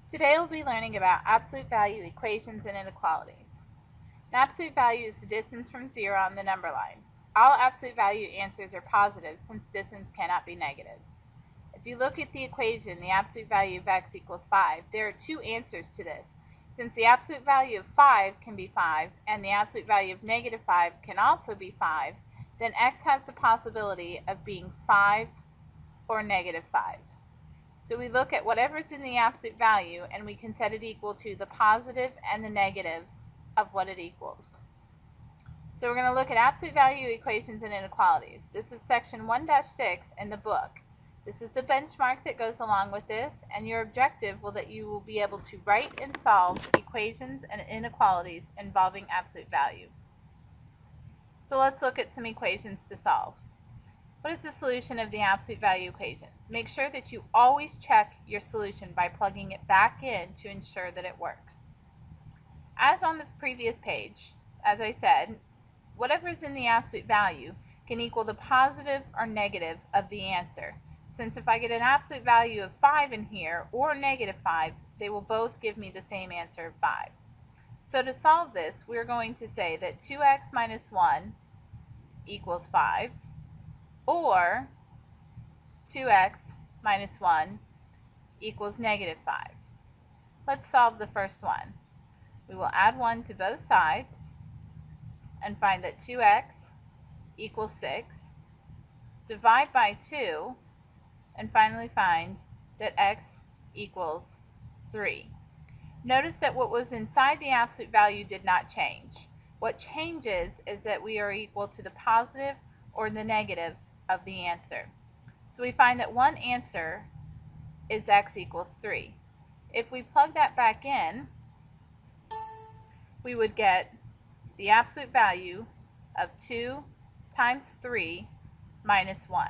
Today we'll be learning about absolute value equations and inequalities. An absolute value is the distance from zero on the number line. All absolute value answers are positive since distance cannot be negative. If you look at the equation, the absolute value of x equals 5, there are two answers to this. Since the absolute value of 5 can be 5 and the absolute value of negative 5 can also be 5, then x has the possibility of being 5 or negative 5. So we look at whatever's in the absolute value and we can set it equal to the positive and the negative of what it equals. So we're going to look at absolute value equations and inequalities. This is section 1-6 in the book. This is the benchmark that goes along with this, and your objective will that you will be able to write and solve equations and inequalities involving absolute value. So let's look at some equations to solve. What is the solution of the absolute value equations? Make sure that you always check your solution by plugging it back in to ensure that it works. As on the previous page, as I said, whatever is in the absolute value can equal the positive or negative of the answer. Since if I get an absolute value of 5 in here or negative 5, they will both give me the same answer of 5. So to solve this, we're going to say that 2x minus 1 equals 5, or 2x minus 1 equals negative 5. Let's solve the first one. We will add 1 to both sides and find that 2x equals 6. Divide by 2 and finally find that x equals 3. Notice that what was inside the absolute value did not change. What changes is that we are equal to the positive or the negative of the answer. So we find that one answer is x equals 3. If we plug that back in, we would get the absolute value of 2 times 3 minus 1.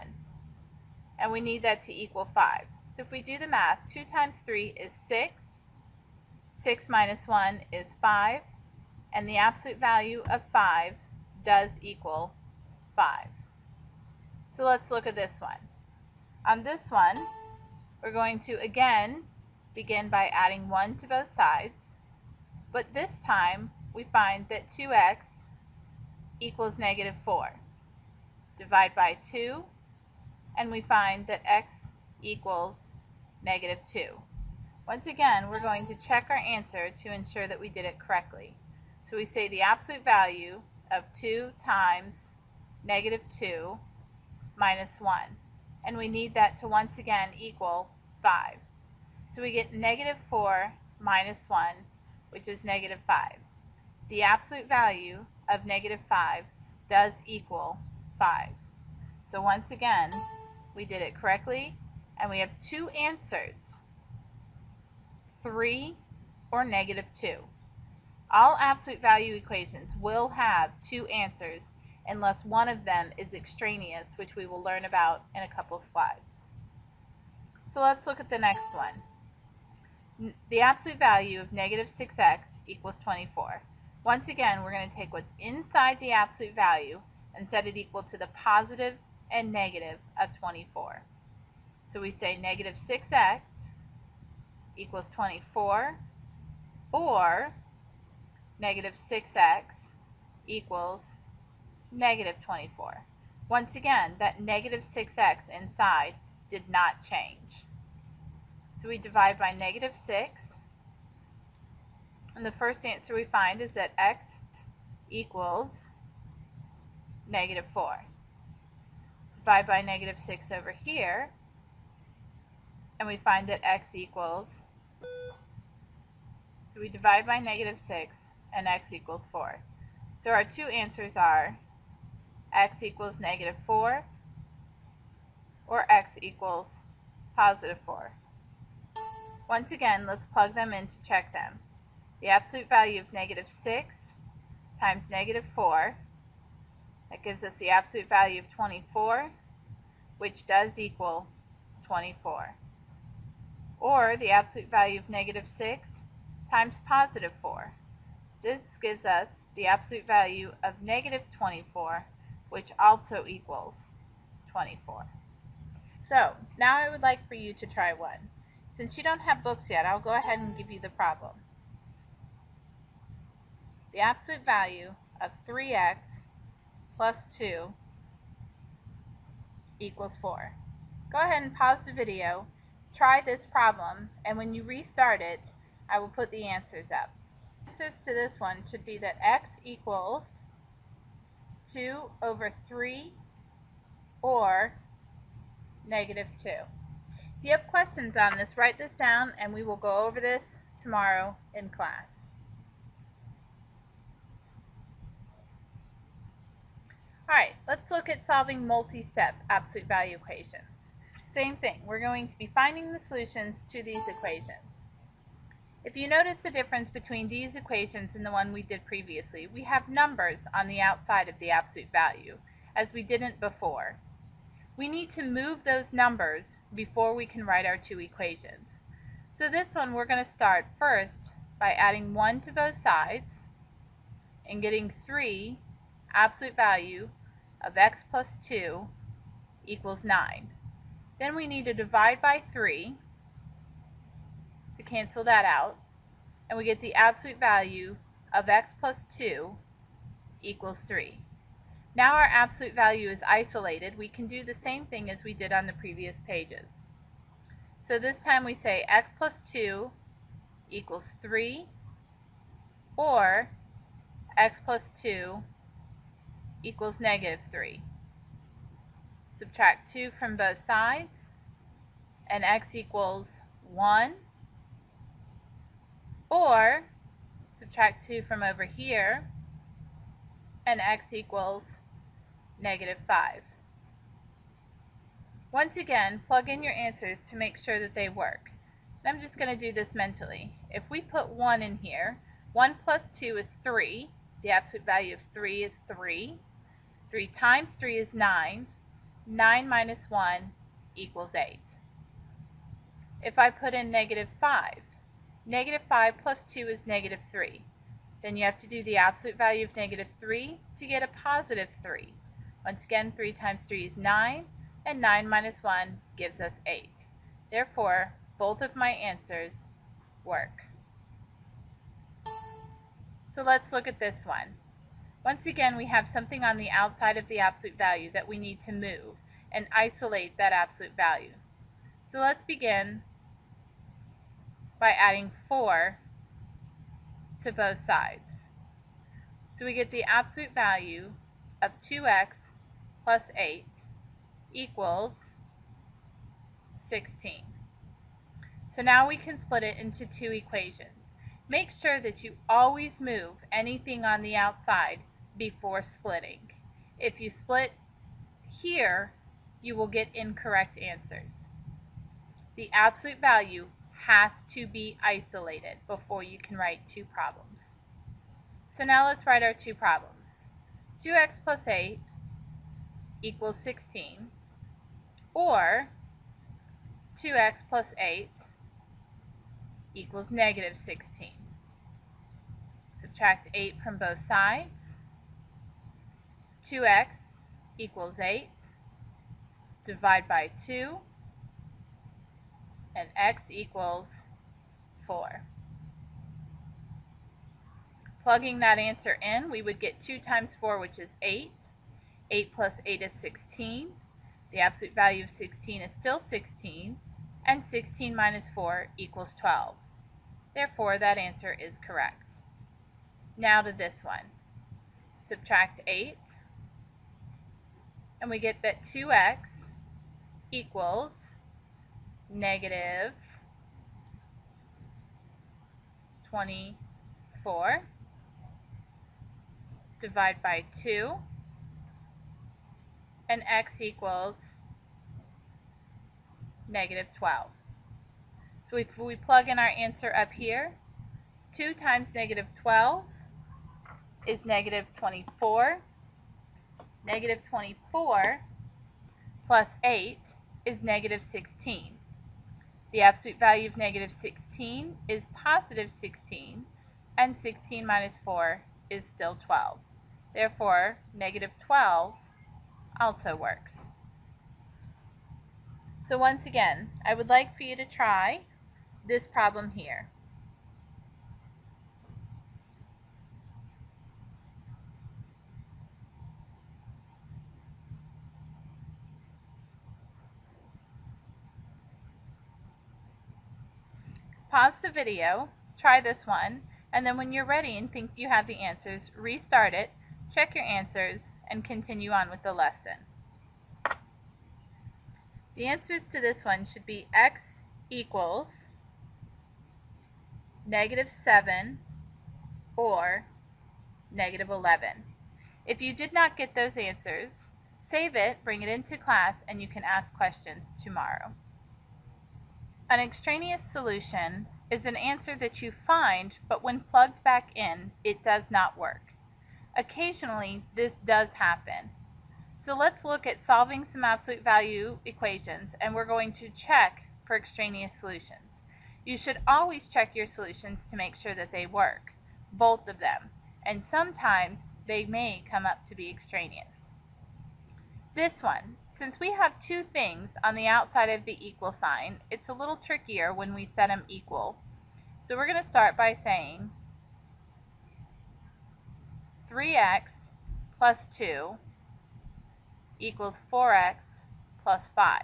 And we need that to equal 5. So if we do the math, 2 times 3 is 6. 6 minus 1 is 5. And the absolute value of 5 does equal 5. So let's look at this one. On this one, we're going to again begin by adding 1 to both sides, but this time we find that 2x equals negative 4. Divide by 2, and we find that x equals negative 2. Once again, we're going to check our answer to ensure that we did it correctly. So we say the absolute value of 2 times negative 2 minus 1. And we need that to once again equal 5. So we get negative 4 minus 1, which is negative 5. The absolute value of negative 5 does equal 5. So once again, we did it correctly, and we have two answers, 3 or negative 2. All absolute value equations will have two answers unless one of them is extraneous, which we will learn about in a couple slides. So let's look at the next one. The absolute value of negative 6x equals 24. Once again, we're going to take what's inside the absolute value and set it equal to the positive and negative of 24. So we say negative 6x equals 24, or negative 6x equals negative 24. Once again, that negative 6x inside did not change. So we divide by negative 6, and the first answer we find is that x equals negative 4. Divide by negative 6 over here, and we find that x equals, so we divide by negative 6, and x equals 4. So our two answers are x equals negative 4, or x equals positive 4. Once again, let's plug them in to check them. The absolute value of negative 6 times negative 4, that gives us the absolute value of 24, which does equal 24. Or the absolute value of negative 6 times positive 4. This gives us the absolute value of negative 24, which also equals 24. So now I would like for you to try one. Since you don't have books yet, I'll go ahead and give you the problem. The absolute value of 3x plus 2 equals 4. Go ahead and pause the video, try this problem, and when you restart it, I will put the answers up. Answers to this one should be that x equals 2 over 3 or negative 2. If you have questions on this, write this down and we will go over this tomorrow in class. Alright, let's look at solving multi-step absolute value equations. Same thing, we're going to be finding the solutions to these equations. If you notice the difference between these equations and the one we did previously, we have numbers on the outside of the absolute value, as we didn't before. We need to move those numbers before we can write our two equations. So this one we're going to start first by adding 1 to both sides and getting 3 absolute value of x plus 2 equals 9. Then we need to divide by 3 to cancel that out, and we get the absolute value of x plus 2 equals 3. Now our absolute value is isolated. We can do the same thing as we did on the previous pages. So this time we say x plus 2 equals 3 or x plus 2 equals negative 3. Subtract 2 from both sides and x equals 1, or subtract 2 from over here and x equals negative 5. Once again, plug in your answers to make sure that they work. And I'm just going to do this mentally. If we put 1 in here, 1 plus 2 is 3. The absolute value of 3 is 3. 3 times 3 is 9. 9 minus 1 equals 8. If I put in negative 5, negative 5 plus 2 is negative 3. Then you have to do the absolute value of negative 3 to get a positive 3. Once again, 3 times 3 is 9, and 9 minus 1 gives us 8. Therefore, both of my answers work. So let's look at this one. Once again, we have something on the outside of the absolute value that we need to move and isolate that absolute value. So let's begin by adding 4 to both sides. So we get the absolute value of 2x plus 8 equals 16. So now we can split it into two equations. Make sure that you always move anything on the outside before splitting. If you split here, you will get incorrect answers. The absolute value has to be isolated before you can write two problems. So now let's write our two problems. 2x plus 8 equals 16, or 2x plus 8 equals negative 16. Subtract 8 from both sides. 2x equals 8. Divide by 2. And x equals 4. Plugging that answer in, we would get 2 times 4, which is 8. 8 plus 8 is 16. The absolute value of 16 is still 16. And 16 minus 4 equals 12. Therefore, that answer is correct. Now to this one. Subtract 8. And we get that 2x equals negative 24. Divide by 2. And x equals negative 12. So if we plug in our answer up here, 2 times negative 12 is negative 24. Negative 24 plus 8 is negative 16. The absolute value of negative 16 is positive 16, and 16 minus 4 is still 12. Therefore, negative 12 also works. So once again, I would like for you to try this problem here. Pause the video, try this one, and then when you're ready and think you have the answers, restart it, check your answers, and continue on with the lesson. The answers to this one should be x equals -7 or -11. If you did not get those answers, save it, bring it into class, and you can ask questions tomorrow. An extraneous solution is an answer that you find, but when plugged back in, it does not work. Occasionally, this does happen. So let's look at solving some absolute value equations, and we're going to check for extraneous solutions. You should always check your solutions to make sure that they work, both of them, and sometimes they may come up to be extraneous. This one, since we have two things on the outside of the equal sign, it's a little trickier when we set them equal. So we're going to start by saying 3x plus 2 equals 4x plus 5.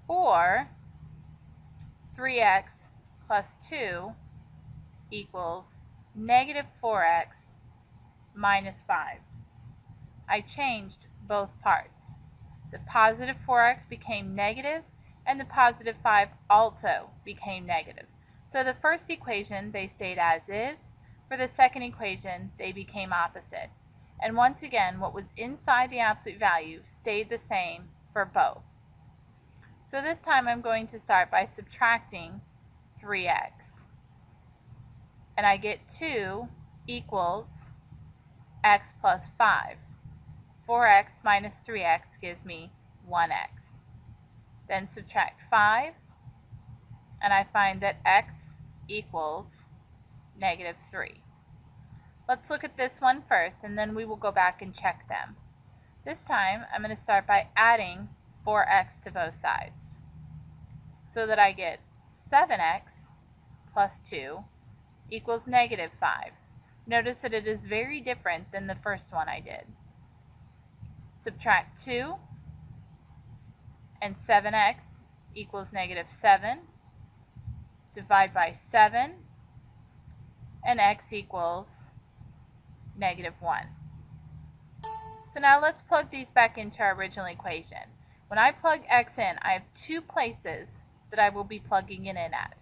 Or 3x plus 2 equals -4x minus 5. I changed both parts. The positive 4x became negative, and the positive 5 also became negative. So the first equation, they stayed as is. For the second equation, they became opposite. And once again, what was inside the absolute value stayed the same for both. So this time I'm going to start by subtracting 3x. And I get 2 equals x plus 5. 4x minus 3x gives me 1x. Then subtract 5, and I find that x equals -3. Let's look at this one first, and then we will go back and check them. This time, I'm going to start by adding 4x to both sides, so that I get 7x plus 2 equals -5. Notice that it is very different than the first one I did. Subtract 2, and 7x equals -7. Divide by 7, and x equals -1. So now let's plug these back into our original equation. When I plug x in, I have two places that I will be plugging it in at.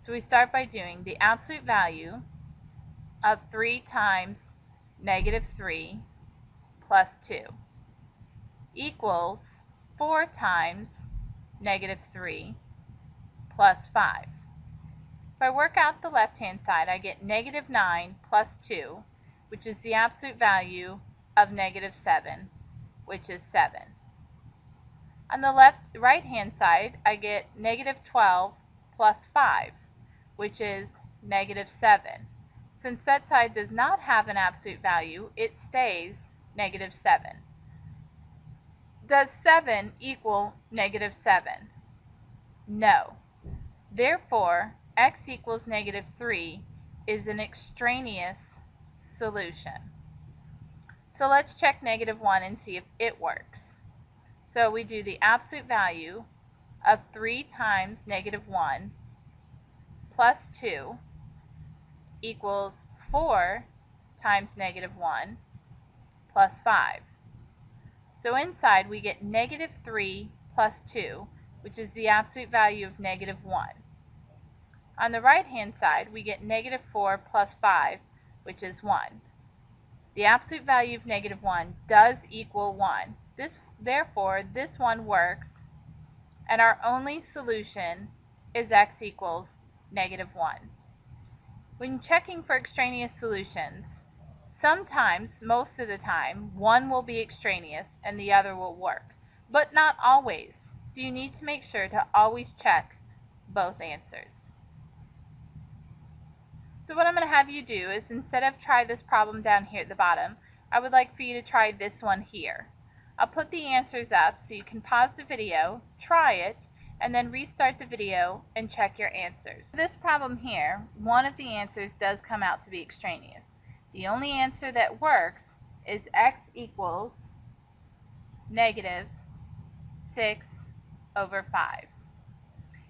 So we start by doing the absolute value of 3 times -3 plus 2 equals 4 times -3 plus 5. If I work out the left-hand side, I get -9 plus 2, which is the absolute value of -7, which is 7. On the right-hand side, I get -12 plus 5, which is -7. Since that side does not have an absolute value, it stays -7. Does 7 equal -7? No. Therefore, x equals -3 is an extraneous solution. So let's check -1 and see if it works. So we do the absolute value of 3 times -1 plus 2 equals 4 times -1 plus 5. So inside we get -3 plus 2, which is the absolute value of -1. On the right-hand side, we get -4 plus 5, which is 1. The absolute value of -1 does equal 1. Therefore, this one works, and our only solution is x equals -1. When checking for extraneous solutions, sometimes, most of the time, one will be extraneous and the other will work, but not always. So you need to make sure to always check both answers. So what I'm going to have you do is, instead of try this problem down here at the bottom, I would like for you to try this one here. I'll put the answers up so you can pause the video, try it, and then restart the video and check your answers. For this problem here, one of the answers does come out to be extraneous. The only answer that works is x equals negative 6 over 5.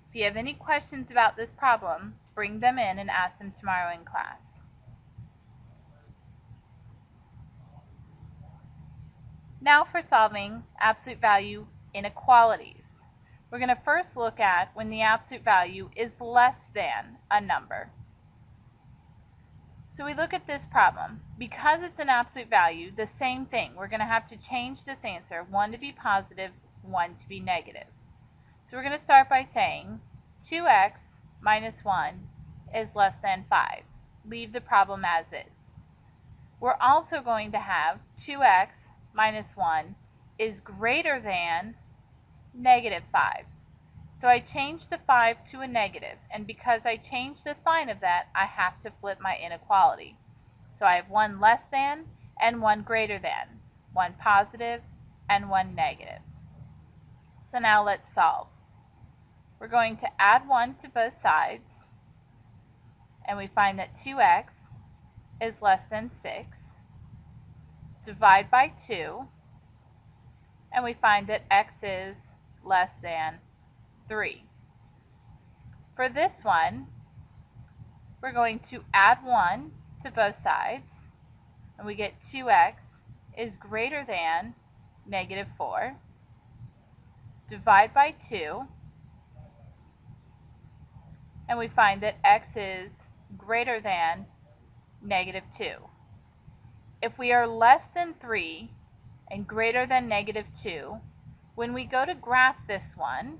If you have any questions about this problem, bring them in and ask them tomorrow in class. Now for solving absolute value inequalities. We're going to first look at when the absolute value is less than a number. So we look at this problem. Because it's an absolute value, the same thing. We're going to have to change this answer, 1 to be positive, 1 to be negative. So we're going to start by saying 2x minus 1 is less than 5. Leave the problem as is. We're also going to have 2x minus 1 is greater than negative 5. So I changed the 5 to a negative, and because I changed the sign of that, I have to flip my inequality. So I have 1 less than and 1 greater than, 1 positive and 1 negative. So now let's solve. We're going to add 1 to both sides, and we find that 2x is less than 6. Divide by 2, and we find that x is less than 3. For this one, we're going to add 1 to both sides, and we get 2x is greater than negative 4. Divide by 2, and we find that x is greater than negative 2. If we are less than 3 and greater than negative 2, when we go to graph this one,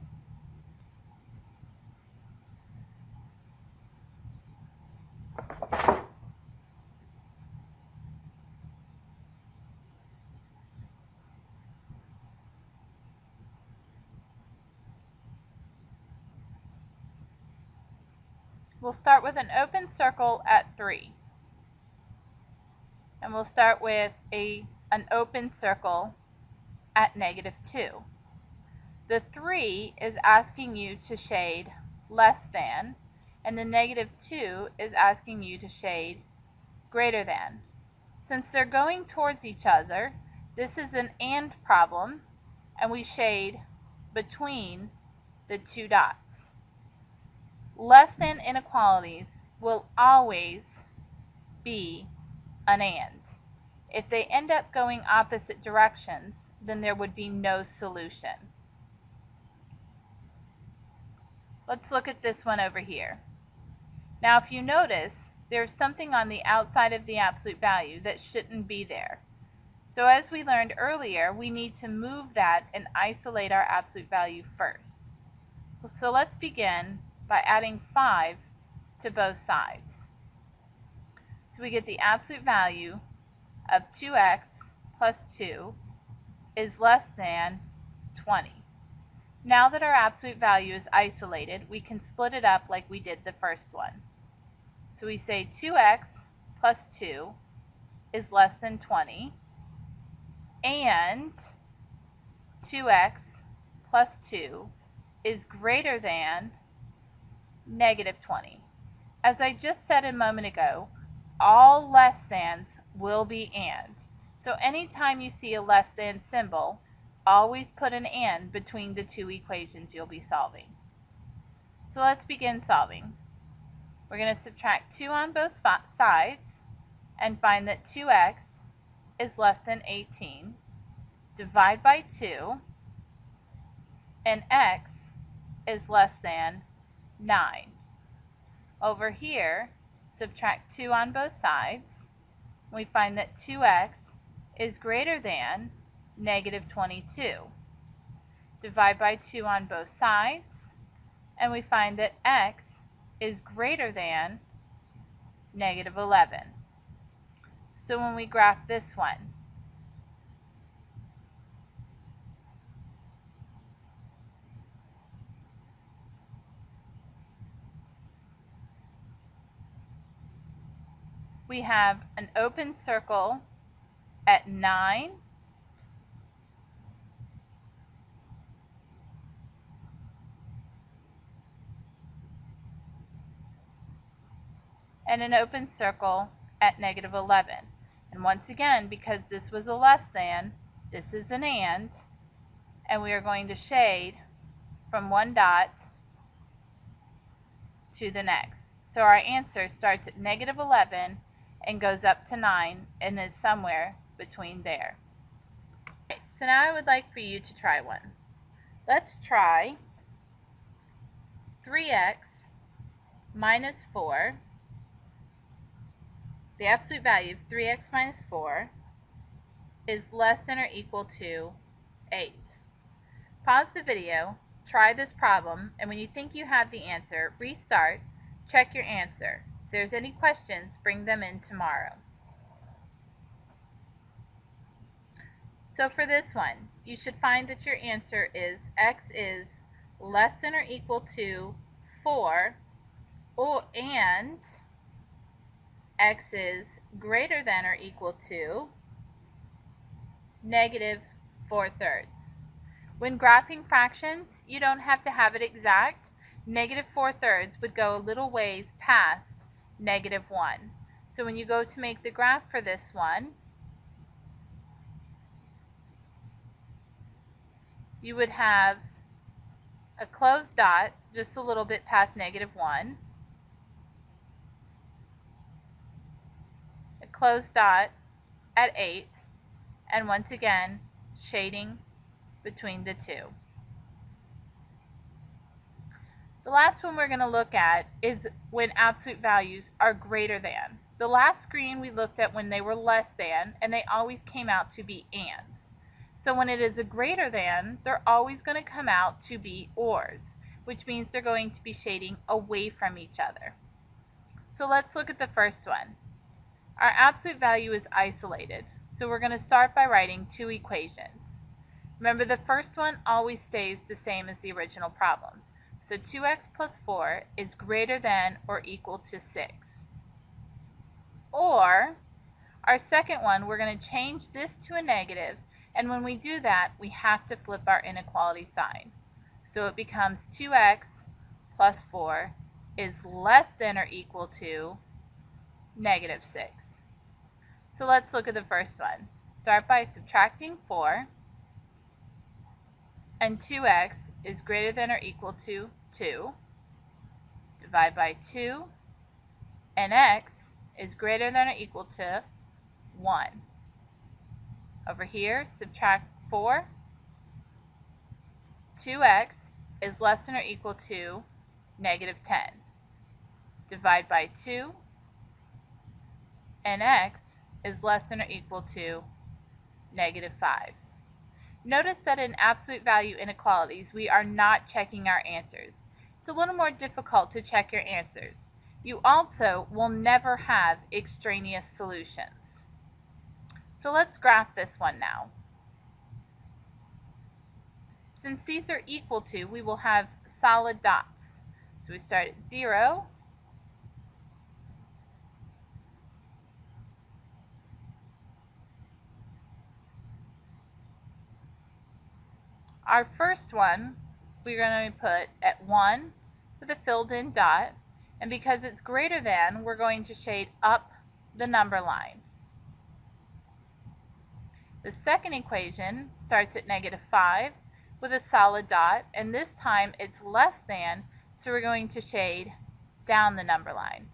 we'll start with an open circle at 3. And we'll start with an open circle at negative 2. The 3 is asking you to shade less than, and the negative 2 is asking you to shade greater than. Since they're going towards each other, this is an and problem, and we shade between the two dots. Less than inequalities will always be an and. If they end up going opposite directions, then there would be no solution. Let's look at this one over here. Now if you notice, there's something on the outside of the absolute value that shouldn't be there. So as we learned earlier, we need to move that and isolate our absolute value first. So let's begin by adding 5 to both sides. So we get the absolute value of 2x plus 2 is less than 20. Now that our absolute value is isolated, we can split it up like we did the first one. So we say 2x plus 2 is less than 20, and 2x plus 2 is greater than negative 20. As I just said a moment ago, all less thans will be and. So anytime you see a less than symbol, always put an and between the two equations you'll be solving. So let's begin solving. We're going to subtract 2 on both sides and find that 2x is less than 18. Divide by 2, and x is less than 9. Over here, subtract 2 on both sides. We find that 2x is greater than negative 22. Divide by 2 on both sides, and we find that x is greater than negative 11. So when we graph this one, we have an open circle at 9, and an open circle at negative 11. And once again, because this was a less than, this is an and we are going to shade from one dot to the next. So our answer starts at negative 11 and goes up to 9 and is somewhere between there. Okay, so now I would like for you to try one. Let's try 3x minus 4. The absolute value of 3x minus 4 is less than or equal to 8. Pause the video, try this problem, and when you think you have the answer, restart, check your answer. If there's any questions, bring them in tomorrow. So for this one, you should find that your answer is x is less than or equal to 4, and x is greater than or equal to negative 4/3. When graphing fractions, you don't have to have it exact. Negative 4/3 would go a little ways past negative 1. So when you go to make the graph for this one, you would have a closed dot just a little bit past negative 1, a closed dot at 8, and once again, shading between the two. The last one we're going to look at is when absolute values are greater than. The last screen we looked at when they were less than, and they always came out to be ands. So when it is a greater than, they're always going to come out to be ors, which means they're going to be shading away from each other. So let's look at the first one. Our absolute value is isolated, so we're going to start by writing two equations. Remember, the first one always stays the same as the original problem. So 2x plus 4 is greater than or equal to 6. Or, our second one, we're going to change this to a negative, and when we do that, we have to flip our inequality sign. So it becomes 2x plus 4 is less than or equal to negative 6. So let's look at the first one. Start by subtracting 4, and 2x is greater than or equal to 2. Divide by 2, and x is greater than or equal to 1. Over here, subtract 4. 2x is less than or equal to negative 10. Divide by 2, and x is less than or equal to negative 5. Notice that in absolute value inequalities, we are not checking our answers. It's a little more difficult to check your answers. You also will never have extraneous solutions. So let's graph this one now. Since these are equal to, we will have solid dots. So we start at 0, our first one we're going to put at 1 with a filled in dot, and because it's greater than, we're going to shade up the number line. The second equation starts at negative 5 with a solid dot, and this time it's less than, so we're going to shade down the number line.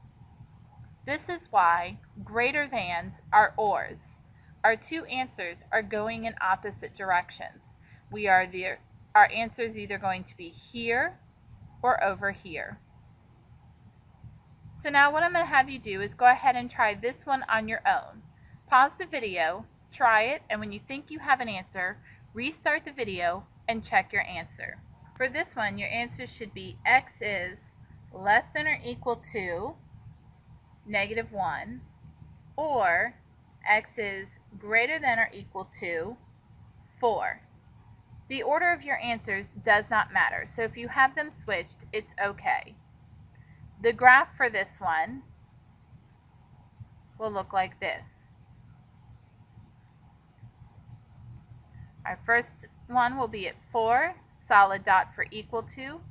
This is why greater thans are ors. Our two answers are going in opposite directions. Our answer is either going to be here or over here. So now what I'm going to have you do is go ahead and try this one on your own. Pause the video, try it, and when you think you have an answer, restart the video and check your answer. For this one, your answer should be x is less than or equal to negative 1, or x is greater than or equal to 4. The order of your answers does not matter, so if you have them switched, it's okay. The graph for this one will look like this. Our first one will be at 4, solid dot for equal to,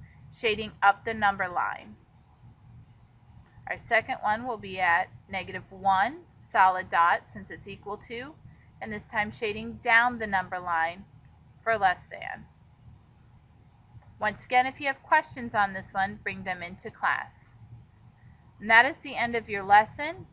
shading up the number line. Our second one will be at -1, solid dot since it's equal to, and this time shading down the number line for less than. Once again, if you have questions on this one, bring them into class. And that is the end of your lesson.